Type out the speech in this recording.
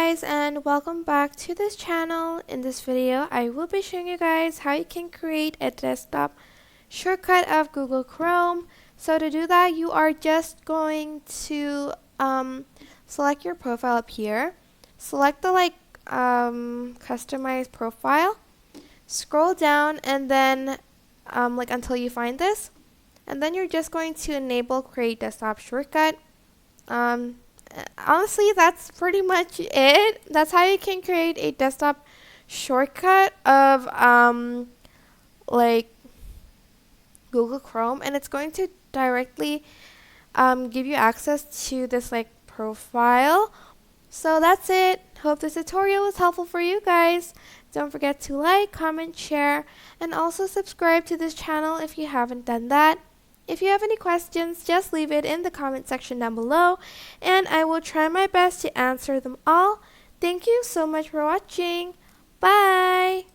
guys, and welcome back to this channel. In this video I will be showing you guys how you can create a desktop shortcut of Google Chrome. So to do that, you are just going to select your profile up here, select the customize profile, scroll down, and then until you find this, and then you're just going to enable create desktop shortcut. Honestly, that's pretty much it. That's how you can create a desktop shortcut of Google Chrome, and it's going to directly give you access to this profile. So that's it. Hope this tutorial was helpful for you guys. Don't forget to like, comment, share, and also subscribe to this channel if you haven't done that. If you have any questions, just leave it in the comment section down below, and I will try my best to answer them all. Thank you so much for watching. Bye!